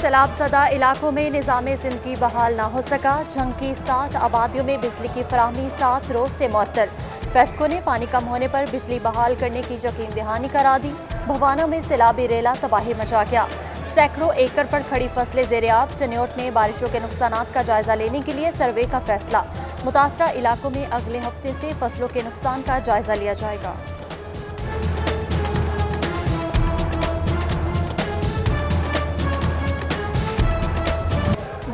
سیلاب زدہ علاقوں میں نظام زندگی بحال نہ ہو سکا. جھنگ کی 60 آبادیوں میں بجلی کی فراہمی 7 روز سے معطل. فیسکو نے پانی کم ہونے پر بجلی بحال کرنے کی یقین دہانی کرا دی. بھوانا میں سیلابی ریلا تباہی مچا گیا. سینکڑوں ایکڑ پر کھڑی فصلیں زیر آب. چنیوٹ میں بارشوں کے نقصانات کا جائزہ لینے کے لیے سروے کا فیصلہ. متاثرہ علاقوں میں اگلے ہفتے سے فصلوں کے نقصان کا جائزہ لیا جائے گا.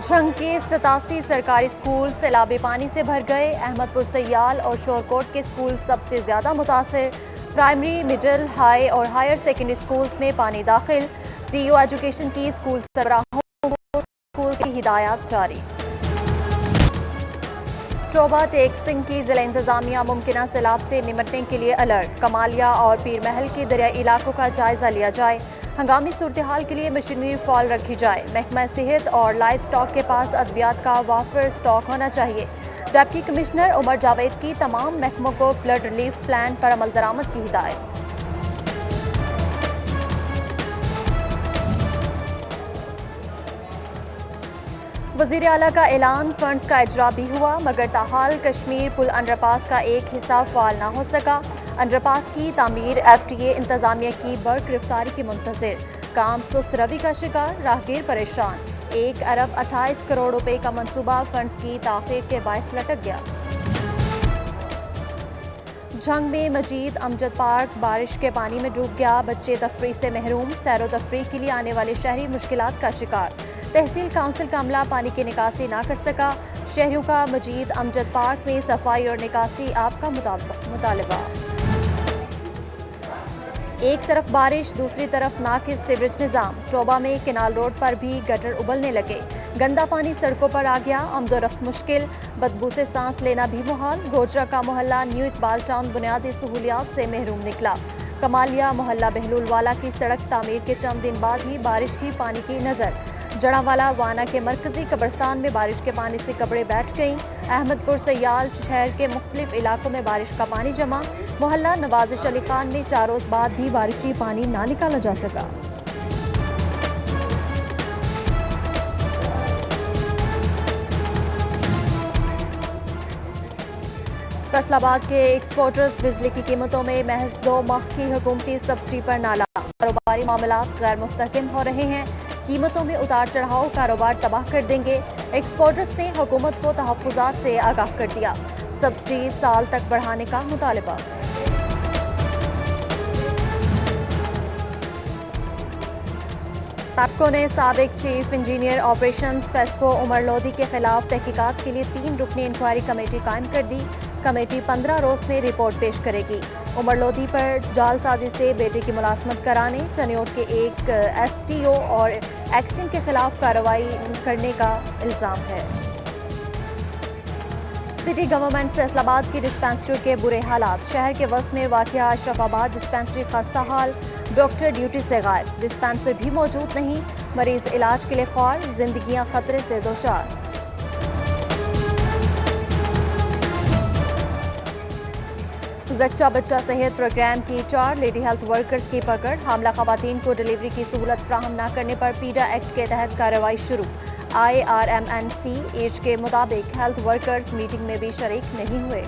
جھنگ کے 87 سرکاری اسکول سیلابی پانی سے بھر گئے. احمد پور سیال اور شورکوٹ کے اسکول سب سے زیادہ متاثر. پرائمری، مڈل، ہائی اور ہائر سیکنڈری اسکولز میں پانی داخل. سی ای او ایجوکیشن کی اسکول سربراہوں کو اسکول کی ہدایات جاری. ٹوبہ ٹیک سنگھ کی ضلع انتظامیہ ممکنہ سیلاب سے نمٹنے کے لیے الرٹ. کمالیہ اور پیر محل کے دریائی علاقوں کا جائزہ لیا جائے. ہنگامی صورتحال کے لیے مشینری فعال رکھی جائے. محکمہ صحت اور لائف سٹاک کے پاس ادویات کا وافر سٹاک ہونا چاہیے. ڈپٹی کمشنر عمر جاوید کی تمام محکموں کو فلڈ ریلیف پلان پر عمل درآمد کی ہدایت. وزیر اعلیٰ کا اعلان. فنڈز کا اجرا بھی ہوا مگر تاحال کشمیر پل انڈر پاس کا ایک حصہ فعال نہ ہو سکا. انڈر پاس کی تعمیر ایف ٹی اے انتظامیہ کی برگرفتاری کی منتظر. کام سست روی کا شکار. راہگیر پریشان. 1 ارب 28 کروڑ روپے کا منصوبہ فنڈز کی تاخیر کے باعث لٹک گیا. جھنگ میں مجید امجد پارک بارش کے پانی میں ڈوب گیا. بچے تفریح سے محروم. سیر و تفریح کے لیے آنے والے شہری مشکلات کا شکار. تحصیل کونسل کا عملہ پانی کی نکاسی نہ کر سکا. شہریوں کا مجید امجد پارک میں صفائی اور نکاسی آب کا مطالبہ. ایک طرف بارش دوسری طرف ناقص سیوریج نظام. ٹوبہ میں کینال روڈ پر بھی گٹر ابلنے لگے. گندا پانی سڑکوں پر آ گیا. آمد و رفت مشکل. بدبو سے سانس لینا بھی محال. گوجرا کا محلہ نیو اقبال ٹاؤن بنیادی سہولیات سے محروم نکلا. کمالیہ محلہ بہلول والا کی سڑک تعمیر کے چند دن بعد ہی بارش کی پانی کی نظر. جڑاوالا وانا کے مرکزی قبرستان میں بارش کے پانی سے قبریں بیٹھ گئیں. احمد پور سیال شہر کے مختلف علاقوں میں بارش کا پانی جمع. محلہ نوازش علی خان میں 4 روز بعد بھی بارشی پانی نہ نکالا جا سکا. فیصل آباد کے ایکسپورٹرز بجلی کی قیمتوں میں محض 2 ماہ کی حکومتی سبسڈی پر نالا. کاروباری معاملات غیر مستحکم ہو رہے ہیں. قیمتوں میں اتار چڑھاؤ کاروبار تباہ کر دیں گے. ایکسپورٹرز نے حکومت کو تحفظات سے آگاہ کر دیا. سبسڈی سال تک بڑھانے کا مطالبہ. پیپکو نے سابق چیف انجینئر آپریشنز فیسکو عمر لودھی کے خلاف تحقیقات کے لیے 3 رکنی انکوائری کمیٹی قائم کر دی. کمیٹی 15 روز میں رپورٹ پیش کرے گی. عمر لودھی پر جعل سازی سے بیٹے کی ملازمت کرانے چنیوٹ کے ایک ایس ٹی او اور ایکسنگ کے خلاف کارروائی کرنے کا الزام ہے. سٹی گورنمنٹ فیصل آباد کی ڈسپنسری کے برے حالات. شہر کے وسط میں واقع اشرف آباد ڈسپنسری خستہ حال. ڈاکٹر ڈیوٹی سے غائب. ڈسپنسر بھی موجود نہیں. مریض علاج کے لیے خوار. زندگیاں خطرے سے دوچار. زچہ بچہ صحت پروگرام کی 4 لیڈی ہیلتھ ورکرز کی پکڑ. حاملہ خواتین کو ڈلیوری کی سہولت فراہم نہ کرنے پر پیڈا ایکٹ کے تحت کارروائی شروع. IRMNC ایج کے مطابق ہیلتھ ورکرز میٹنگ میں بھی شریک نہیں ہوئے.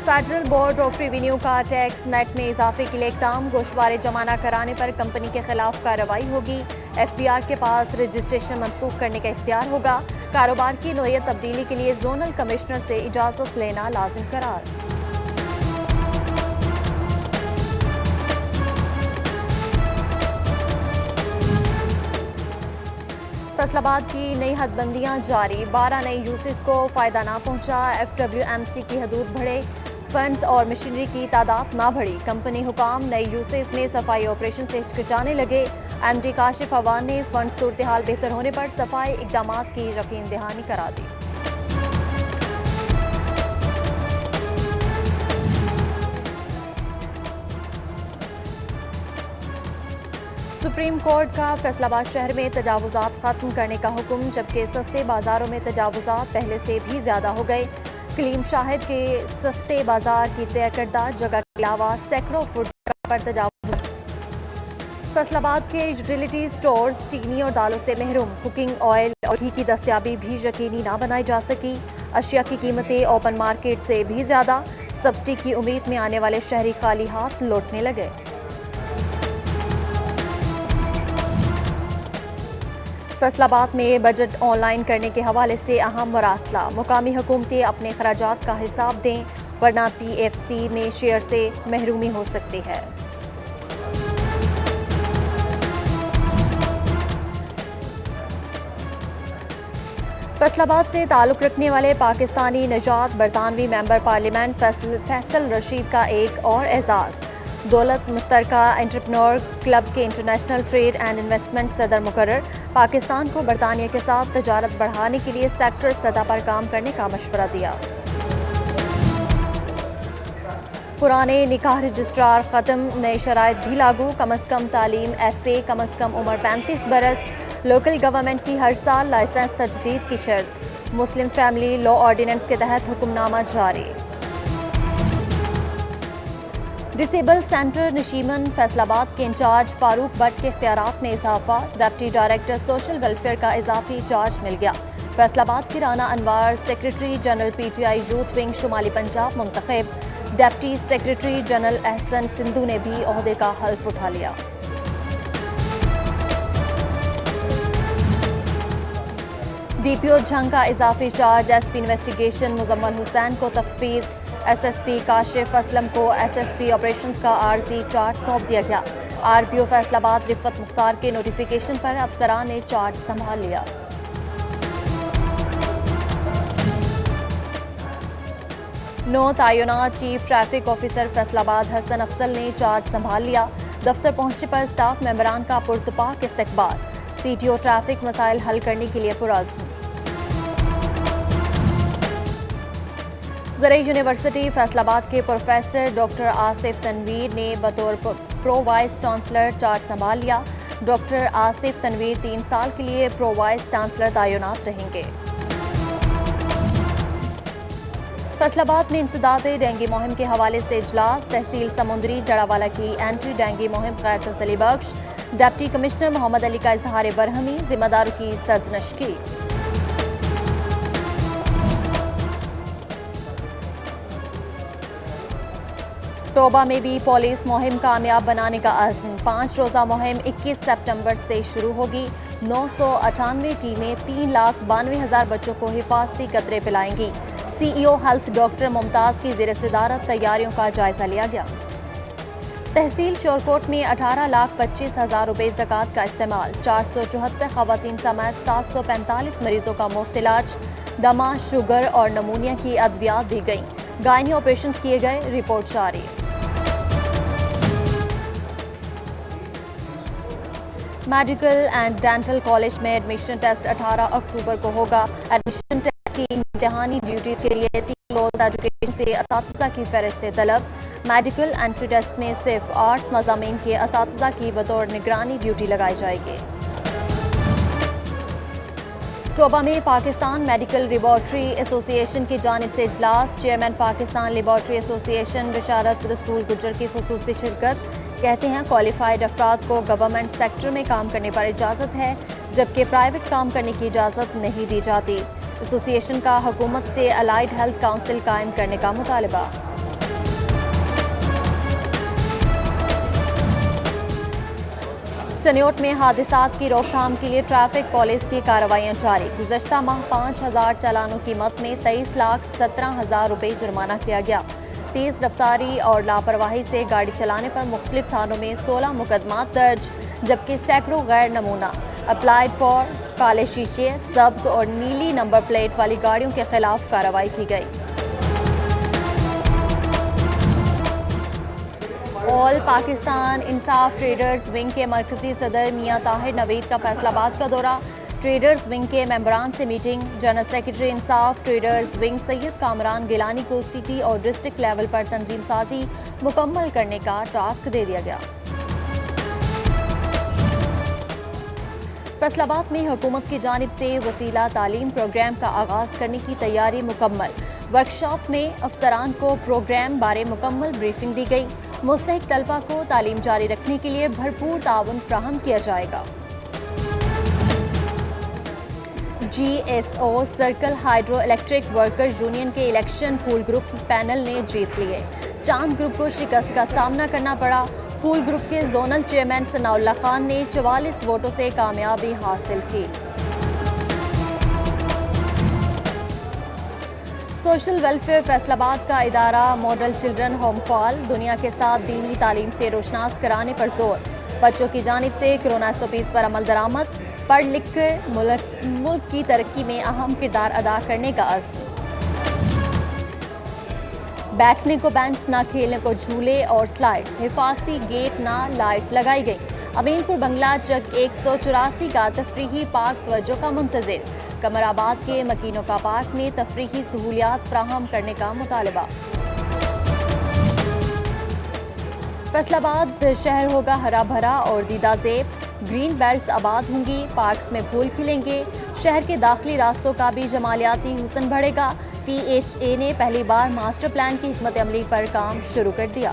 فیڈرل بورڈ آف ریونیو کا ٹیکس نیٹ میں اضافے کے لیے اقدام. گوشوارے جمع نہ کرانے پر کمپنی کے خلاف کارروائی ہوگی. FBR کے پاس رجسٹریشن منسوخ کرنے کا اختیار ہوگا. کاروبار کی نوعیت تبدیلی کے لیے زونل کمشنر سے اجازت لینا لازم قرار. فیصل آباد کی نئی حد بندیاں جاری. 12 نئی یوسز کو فائدہ نہ پہنچا. FWMC کی حدود بڑھے. فنڈز اور مشینری کی تعداد نہ بڑھی. کمپنی حکام نئی یوسز میں صفائی آپریشن سے ہچکچانے لگے. MD کاشف عوان نے فنڈ صورتحال بہتر ہونے پر صفائی اقدامات کی یقین دہانی کرا دی. سپریم کورٹ کا فیصل آباد شہر میں تجاوزات ختم کرنے کا حکم. جبکہ سستے بازاروں میں تجاوزات پہلے سے بھی زیادہ ہو گئے. کلیم شاہد کے سستے بازار کی طے کردہ جگہ کے علاوہ سینکڑوں فٹ پر تجاوز. فیصل آباد کے یوٹیلیٹی سٹورز چینی اور دالوں سے محروم، کوکنگ آئل اور گھی کی دستیابی بھی یقینی نہ بنائی جا سکی، اشیاء کی قیمتیں اوپن مارکیٹ سے بھی زیادہ، سبسڈی کی امید میں آنے والے شہری خالی ہاتھ لوٹنے لگے۔ فیصل آباد میں بجٹ آن لائن کرنے کے حوالے سے اہم مراسلہ، مقامی حکومتیں اپنے اخراجات کا حساب دیں ورنہ پی ایف سی میں شیئر سے محرومی ہو سکتی ہے۔ فیصل آباد سے تعلق رکھنے والے پاکستانی نژاد برطانوی ممبر پارلیمنٹ فیصل رشید کا ایک اور اعزاز، دولت مشترکہ انٹرپرینور کلب کے انٹرنیشنل ٹریڈ اینڈ انویسٹمنٹ صدر مقرر، پاکستان کو برطانیہ کے ساتھ تجارت بڑھانے کے لیے سیکٹر سطح پر کام کرنے کا مشورہ دیا۔ پرانے نکاح رجسٹرار ختم، نئے شرائط بھی لاگو، کم از کم تعلیم ایف اے، کم از کم عمر 35 برس، لوکل گورنمنٹ کی ہر سال لائسنس تجدید کی شرط، مسلم فیملی لا آرڈیننس کے تحت حکم نامہ جاری۔ ڈسیبل سینٹر نشیمن فیصل آباد کے انچارج فاروق بٹ کے اختیارات میں اضافہ، ڈپٹی ڈائریکٹر سوشل ویلفیئر کا اضافی چارج مل گیا، فیصل آباد کی Rana Anwar secretary general P T I youth wing شمالی پنجاب منتخب، deputy secretary general Ahsan Sandhu نے بھی عہدے کا حلف اٹھا لیا۔ ڈی پی او جھنگ کا اضافی charge, S P investigation Muzammil Hussain کو تفویض، S S P Kashif Aslam کو ایس ایس پی آپریشنز کا عارضی چارج سونپ دیا گیا، آر پی او فیصل آباد رفت مختار کے نوٹیفیکیشن پر افسران نے چارج سنبھال لیا۔ نو تعینات چیف ٹریفک آفیسر فیصل آباد حسن افضل نے چارج سنبھال لیا، دفتر پہنچنے پر اسٹاف ممبران کا پرتپاک استقبال، سی ٹی او ٹریفک مسائل حل کرنے کے لیے پرعزم۔ زرعی یونیورسٹی فیصل آباد کے پروفیسر ڈاکٹر آصف تنویر نے بطور پرو وائس چانسلر چارج سنبھال لیا، ڈاکٹر آصف تنویر 3 سال کے لیے پرو وائس چانسلر تعینات رہیں گے۔ فیصل آباد میں انسداد ڈینگی مہم کے حوالے سے اجلاس، تحصیل سمندری جڑاوالا کی اینٹی ڈینگی مہم غیر تسلی بخش، ڈپٹی کمشنر محمد علی کا اظہار برہمی، ذمہ داروں کی سرزنش کی۔ ٹوبہ میں بھی پولیس مہم کامیاب بنانے کا عزم، 5 روزہ مہم 21 سپتمبر سے شروع ہوگی، 998 ٹیمیں 3,92,000 بچوں کو حفاظتی قطرے پلائیں گی، سی ای او ہیلتھ ڈاکٹر ممتاز کی زیر صدارت تیاریوں کا جائزہ لیا گیا۔ تحصیل شورکوٹ میں 18,25,000 روپے زکوٰۃ کا استعمال، 474 خواتین سمیت 745 مریضوں کا مفت علاج، دمہ، شوگر اور نمونیا کی ادویات دی گئیں، گائنی آپریشنز کیے گئے، رپورٹ جاری۔ میڈیکل اینڈ ڈینٹل کالج میں ایڈمیشن ٹیسٹ 18 اکتوبر کو ہوگا، ایڈمیشن ٹیسٹ کی امتحانی ڈیوٹی کے لیے 3 کلوز ایجوکیشن سے اساتذہ کی فہرست طلب، میڈیکل انٹری ٹیسٹ میں صرف آرٹس مضامین کے اساتذہ کی بطور نگرانی ڈیوٹی لگائی جائے گی۔ ٹوبہ میں پاکستان میڈیکل لیبارٹری ایسوسی ایشن کی جانب سے اجلاس، چیئرمین پاکستان لیبارٹری ایسوسی ایشن بشارت رسول گجر کی خصوصی شرکت، کہتے ہیں کوالیفائڈ افراد کو گورنمنٹ سیکٹر میں کام کرنے پر اجازت ہے جبکہ پرائیویٹ کام کرنے کی اجازت نہیں دی جاتی، ایسوسی ایشن کا حکومت سے الائیڈ ہیلتھ کونسل قائم کرنے کا مطالبہ۔ چنیوٹ میں حادثات کی روک تھام کے لیے ٹریفک پولیس کی کارروائیاں جاری، گزشتہ ماہ 5,000 چالانوں کی مد میں 23,17,000 روپے جرمانہ کیا گیا، تیز رفتاری اور لاپرواہی سے گاڑی چلانے پر مختلف تھانوں میں 16 مقدمات درج، جبکہ سینکڑوں غیر نمونہ اپلائیڈ فار کالے شیشے، سبز اور نیلی نمبر پلیٹ والی گاڑیوں کے خلاف کارروائی کی گئی۔ آل پاکستان انصاف ٹریڈرز ونگ کے مرکزی صدر میاں طاہر نوید کا فیصل آباد کا دورہ، ٹریڈرز ونگ کے ممبران سے میٹنگ، جنرل سیکرٹری انصاف ٹریڈرز ونگ سید کامران گیلانی کو سٹی اور ڈسٹرکٹ لیول پر تنظیم سازی مکمل کرنے کا ٹاسک دے دیا گیا۔ فیصل آباد میں حکومت کی جانب سے وسیلہ تعلیم پروگرام کا آغاز کرنے کی تیاری مکمل، ورکشاپ میں افسران کو پروگرام بارے مکمل بریفنگ دی گئی، مستحق طلبہ کو تعلیم جاری رکھنے کے لیے بھرپور تعاون فراہم کیا جائے گا۔ GSO circle hydro electric workers union کے الیکشن پھول گروپ پینل نے جیت لیے۔ چاند گروپ کو شکست کا سامنا کرنا پڑا۔ پھول گروپ کے زونل چیئرمین ثناء اللہ خان نے 44 ووٹوں سے کامیابی حاصل کی۔ سوشل ویلفیئر فیصل آباد کا ادارہ ماڈل چلڈرن ہوم فال دنیا کے ساتھ دینی تعلیم سے روشناس کرانے پر زور۔ بچوں کی جانب سے کورونا SOPs پر عمل درآمد، پڑھ لکھ کر ملک کی ترقی میں اہم کردار ادا کرنے کا عزم۔ بیٹھنے کو بینچ نہ، کھیلنے کو جھولے اور سلائڈ، حفاظتی گیٹ نہ، لائٹس لگائی گئی۔ امین پور بنگلہ چک 184 کا تفریحی پارک توجہ کا منتظر۔ قمر آباد کے مکینوکا پارک میں تفریحی سہولیات فراہم کرنے کا مطالبہ۔ فیصل آباد شہر ہوگا ہرا بھرا اور دیدہ زیب، گرین بیلٹس آباد ہوں گی، پارکس میں پھول کھلیں گے، شہر کے داخلی راستوں کا بھی جمالیاتی حسن بڑھے گا۔ PHA نے پہلی بار ماسٹر پلان کی حکمت عملی پر کام شروع کر دیا۔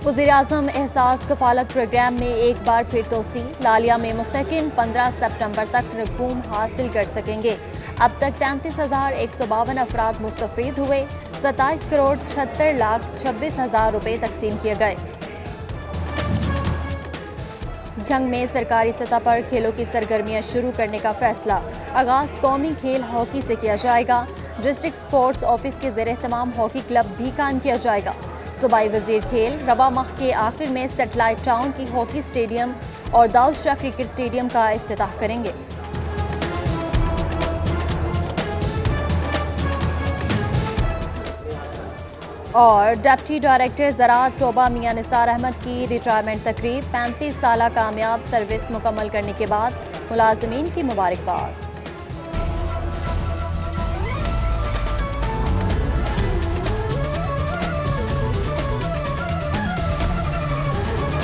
وزیراعظم احساس کفالت پروگرام میں ایک بار پھر توسیع، لالیہ میں مستحقین 15 سپٹمبر تک رقوم حاصل کر سکیں گے۔ اب تک 33,152 افراد مستفید ہوئے، 27,76,26,000 روپے تقسیم کیے گئے۔ جھنگ میں سرکاری سطح پر کھیلوں کی سرگرمیاں شروع کرنے کا فیصلہ، آغاز قومی کھیل ہاکی سے کیا جائے گا۔ ڈسٹرکٹ سپورٹس آفس کے زیر اہتمام ہاکی کلب بھی قائم کیا جائے گا۔ صوبائی وزیر کھیل رواں ماہ کے آخر میں سیٹلائٹ ٹاؤن کی ہاکی اسٹیڈیم اور داؤد شاہ کرکٹ اسٹیڈیم کا افتتاح کریں گے۔ اور ڈپٹی ڈائریکٹر زراعت ٹوبہ میاں نثار احمد کی ریٹائرمنٹ تقریب، 35 سالہ کامیاب سروس مکمل کرنے کے بعد ملازمین کی مبارکباد۔